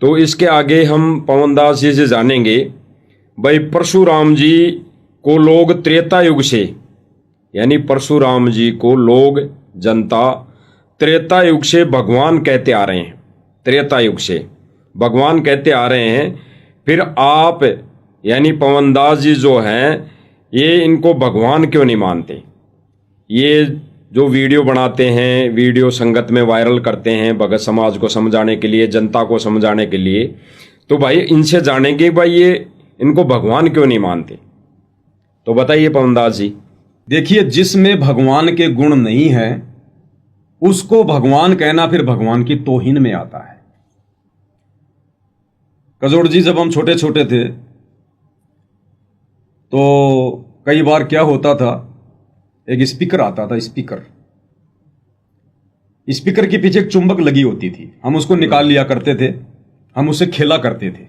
तो इसके आगे हम पवनदास जी से जानेंगे भाई परशुराम जी को लोग त्रेता युग से, यानी परशुराम जी को लोग जनता त्रेता युग से भगवान कहते आ रहे हैं, त्रेता युग से भगवान कहते आ रहे हैं। फिर आप यानी पवनदास जी जो हैं ये इनको भगवान क्यों नहीं मानते? ये जो वीडियो बनाते हैं, वीडियो संगत में वायरल करते हैं भगत समाज को समझाने के लिए, जनता को समझाने के लिए, तो भाई इनसे जानेंगे भाई ये इनको भगवान क्यों नहीं मानते। तो बताइए पवनदास जी। देखिए, जिसमें भगवान के गुण नहीं है उसको भगवान कहना फिर भगवान की तौहीन में आता है। कजोड़ जी, जब हम छोटे छोटे थे तो कई बार क्या होता था, एक स्पीकर आता था, स्पीकर के पीछे एक चुंबक लगी होती थी, हम उसको निकाल लिया करते थे, हम उससे खेला करते थे।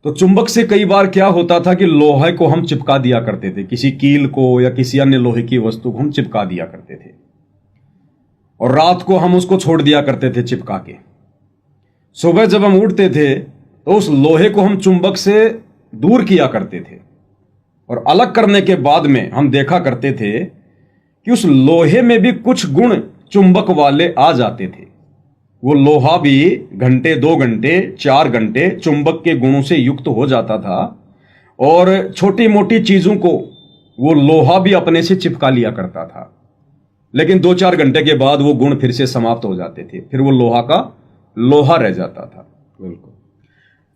तो चुंबक से कई बार क्या होता था कि लोहे को हम चिपका दिया करते थे, किसी कील को या किसी अन्य लोहे की वस्तु को हम चिपका दिया करते थे, और रात को हम उसको छोड़ दिया करते थे चिपका के। सुबह जब हम उठते थे तो उस लोहे को हम चुंबक से दूर किया करते थे, और अलग करने के बाद में हम देखा करते थे कि उस लोहे में भी कुछ गुण चुंबक वाले आ जाते थे। वो लोहा भी घंटे, 2 घंटे, 4 घंटे चुंबक के गुणों से युक्त हो जाता था, और छोटी मोटी चीजों को वो लोहा भी अपने से चिपका लिया करता था। लेकिन 2-4 घंटे के बाद वो गुण फिर से समाप्त हो जाते थे, फिर वो लोहा का लोहा रह जाता था। बिल्कुल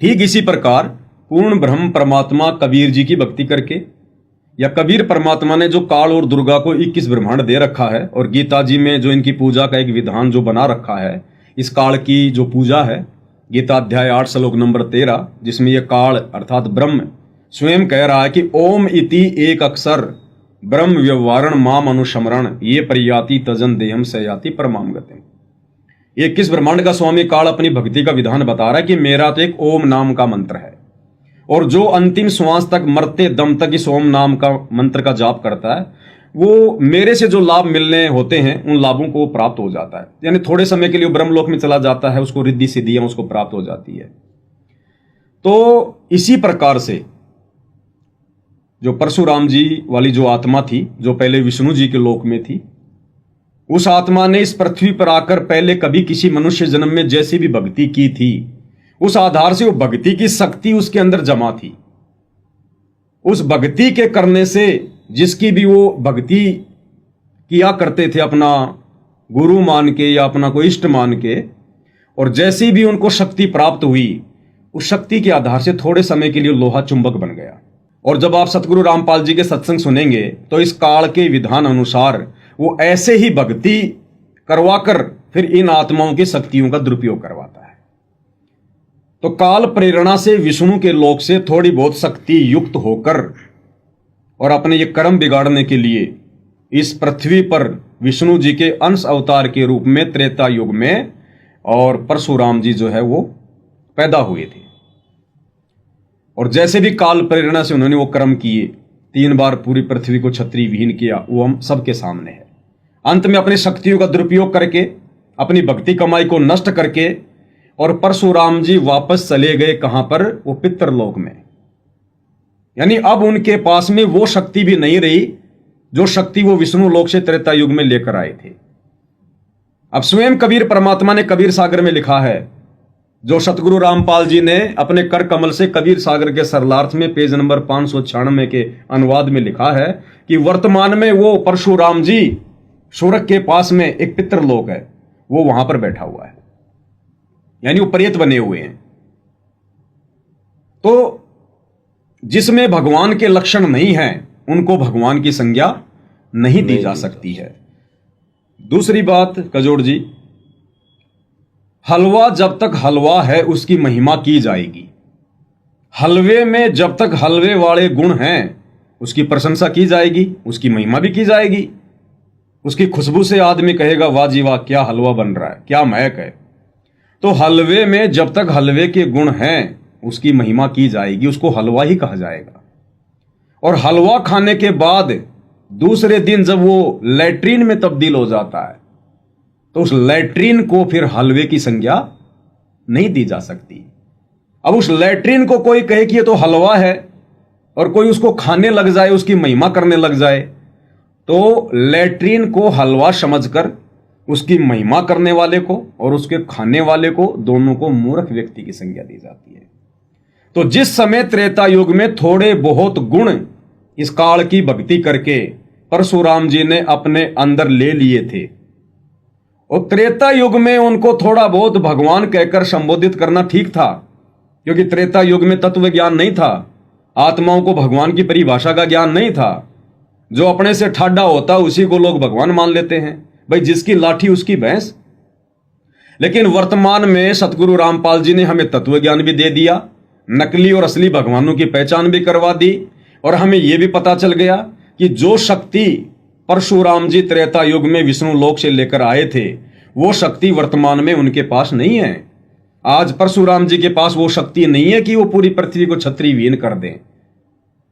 ठीक इसी प्रकार पूर्ण ब्रह्म परमात्मा कबीर जी की भक्ति करके, या कबीर परमात्मा ने जो काल और दुर्गा को 21 ब्रह्मांड दे रखा है, और गीता जी में जो इनकी पूजा का एक विधान जो बना रखा है, इस काल की जो पूजा है, गीता अध्याय 8 श्लोक नंबर 13, जिसमें यह काल अर्थात ब्रह्म स्वयं कह रहा है कि ओम इति एक अक्षर ब्रह्म व्यवहारण माम अनुशमरण ये प्रयाति तजन देहम सयाति परमाम गतिम। 21 ब्रह्मांड का स्वामी काल अपनी भक्ति का विधान बता रहा है कि मेरा तो एक ओम नाम का मंत्र है, और जो अंतिम श्वास तक, मरते दम तक इस ओम नाम का मंत्र का जाप करता है, वो मेरे से जो लाभ मिलने होते हैं उन लाभों को प्राप्त हो जाता है। यानी थोड़े समय के लिए ब्रह्मलोक में चला जाता है, उसको रिद्धि सिद्धियां उसको प्राप्त हो जाती है। तो इसी प्रकार से जो परशुराम जी वाली जो आत्मा थी, जो पहले विष्णु जी के लोक में थी, उस आत्मा ने इस पृथ्वी पर आकर पहले कभी किसी मनुष्य जन्म में जैसी भी भक्ति की थी, उस आधार से वो भक्ति की शक्ति उसके अंदर जमा थी। उस भक्ति के करने से, जिसकी भी वो भक्ति किया करते थे अपना गुरु मान के या अपना कोई इष्ट मान के, और जैसी भी उनको शक्ति प्राप्त हुई, उस शक्ति के आधार से थोड़े समय के लिए लोहा चुंबक बन गया। और जब आप सतगुरु रामपाल जी के सत्संग सुनेंगे तो इस काल के विधान अनुसार वो ऐसे ही भक्ति करवाकर फिर इन आत्माओं की शक्तियों का दुरुपयोग करवाता है। तो काल प्रेरणा से विष्णु के लोक से थोड़ी बहुत शक्ति युक्त होकर और अपने ये कर्म बिगाड़ने के लिए इस पृथ्वी पर विष्णु जी के अंश अवतार के रूप में त्रेता युग में और परशुराम जी जो है वो पैदा हुए थे। और जैसे भी काल प्रेरणा से उन्होंने वो कर्म किए, 3 बार पूरी पृथ्वी को छत्री विहीन किया, वो हम सबके सामने है। अंत में अपनी शक्तियों का दुरुपयोग करके, अपनी भक्ति कमाई को नष्ट करके, और परशुराम जी वापस चले गए कहां पर? वो पितरलोक में। यानी अब उनके पास में वो शक्ति भी नहीं रही जो शक्ति वो विष्णु लोक से त्रेता युग में लेकर आए थे। अब स्वयं कबीर परमात्मा ने कबीर सागर में लिखा है, जो सतगुरु रामपाल जी ने अपने कर कमल से कबीर सागर के सरलार्थ में पेज नंबर 596 के अनुवाद में लिखा है कि वर्तमान में वो परशुराम जी सूरज के पास में एक पितरलोक है, वो वहां पर बैठा हुआ है, यानी वो प्रेत बने हुए हैं। तो जिसमें भगवान के लक्षण नहीं है उनको भगवान की संज्ञा नहीं दी जा सकती है। दूसरी बात कजोड़ जी, हलवा जब तक हलवा है उसकी महिमा की जाएगी। हलवे में जब तक हलवे वाले गुण हैं उसकी प्रशंसा की जाएगी, उसकी महिमा भी की जाएगी। उसकी खुशबू से आदमी कहेगा वाह जी वाह, क्या हलवा बन रहा है, क्या महक है। तो हलवे में जब तक हलवे के गुण हैं उसकी महिमा की जाएगी, उसको हलवा ही कहा जाएगा। और हलवा खाने के बाद दूसरे दिन जब वो लैट्रीन में तब्दील हो जाता है तो उस लैट्रीन को फिर हलवे की संज्ञा नहीं दी जा सकती। अब उस लैट्रिन को कोई कहे कि ये तो हलवा है और कोई उसको खाने लग जाए, उसकी महिमा करने लग जाए, तो लैट्रिन को हलवा समझकर उसकी महिमा करने वाले को और उसके खाने वाले को, दोनों को मूर्ख व्यक्ति की संज्ञा दी जाती है। तो जिस समय त्रेता युग में थोड़े बहुत गुण इस काल की भक्ति करके परशुराम जी ने अपने अंदर ले लिए थे, और त्रेता युग में उनको थोड़ा बहुत भगवान कहकर संबोधित करना ठीक था, क्योंकि त्रेता युग में तत्व ज्ञान नहीं था, आत्माओं को भगवान की परिभाषा का ज्ञान नहीं था। जो अपने से ठाडा होता उसी को लोग भगवान मान लेते हैं, भाई जिसकी लाठी उसकी भैंस। लेकिन वर्तमान में सतगुरु रामपाल जी ने हमें तत्व ज्ञान भी दे दिया, नकली और असली भगवानों की पहचान भी करवा दी, और हमें यह भी पता चल गया कि जो शक्ति परशुराम जी त्रेता युग में विष्णु लोक से लेकर आए थे, वो शक्ति वर्तमान में उनके पास नहीं है। आज परशुराम जी के पास वो शक्ति नहीं है कि वो पूरी पृथ्वी को छत्री विहीन कर दें।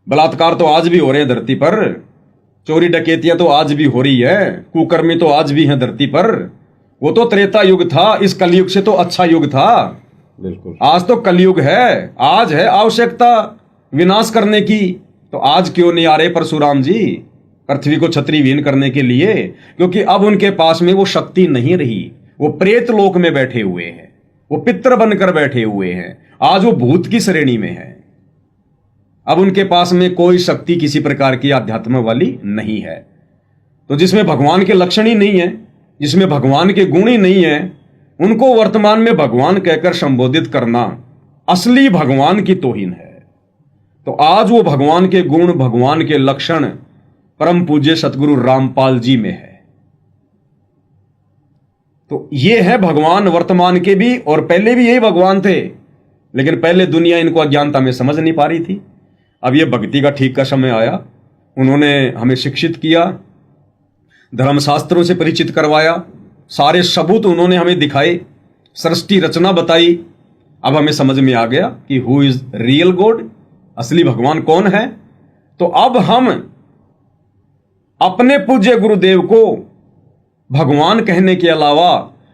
बलात्कार तो आज भी हो रहे हैं धरती पर, चोरी डकैतियां तो आज भी हो रही है, कुकर्मी तो आज भी हैं धरती पर। वो तो त्रेता युग था, इस कलयुग से तो अच्छा युग था। बिल्कुल। आज तो कलयुग है, आज है आवश्यकता विनाश करने की, तो आज क्यों नहीं आ रहे परशुराम जी पृथ्वी को छत्री विहीन करने के लिए? क्योंकि अब उनके पास में वो शक्ति नहीं रही, वो प्रेत लोक में बैठे हुए हैं, वो पितर बनकर बैठे हुए हैं, आज वो भूत की श्रेणी में है। अब उनके पास में कोई शक्ति किसी प्रकार की अध्यात्म वाली नहीं है। तो जिसमें भगवान के लक्षण ही नहीं है, जिसमें भगवान के गुण ही नहीं है, उनको वर्तमान में भगवान कहकर संबोधित करना असली भगवान की तौहीन है। तो आज वो भगवान के गुण, भगवान के लक्षण परम पूज्य सतगुरु रामपाल जी में है। तो ये है भगवान वर्तमान के भी, और पहले भी यही भगवान थे, लेकिन पहले दुनिया इनको अज्ञानता में समझ नहीं पा रही थी। अब ये भक्ति का ठीक का समय आया, उन्होंने हमें शिक्षित किया, धर्मशास्त्रों से परिचित करवाया, सारे सबूत उन्होंने हमें दिखाए, सृष्टि रचना बताई। अब हमें समझ में आ गया कि हु इज रियल गॉड, असली भगवान कौन है। तो अब हम अपने पूज्य गुरुदेव को भगवान कहने के अलावा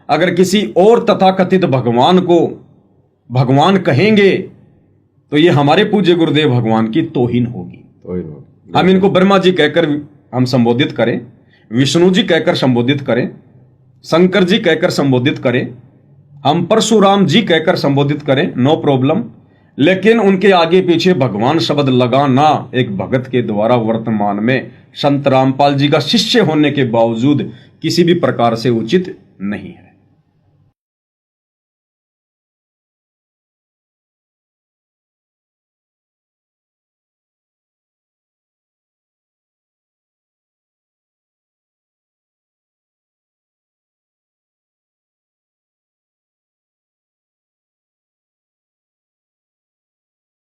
अगर किसी और तथाकथित भगवान को भगवान कहेंगे तो ये हमारे पूज्य गुरुदेव भगवान की तौहीन होगी। हम इनको ब्रह्मा जी कहकर हम संबोधित करें, विष्णु जी कहकर संबोधित करें, शंकर जी कहकर संबोधित करें, हम परशुराम जी कहकर संबोधित करें, नो प्रॉब्लम। लेकिन उनके आगे पीछे भगवान शब्द लगाना एक भगत के द्वारा वर्तमान में संत रामपाल जी का शिष्य होने के बावजूद किसी भी प्रकार से उचित नहीं है।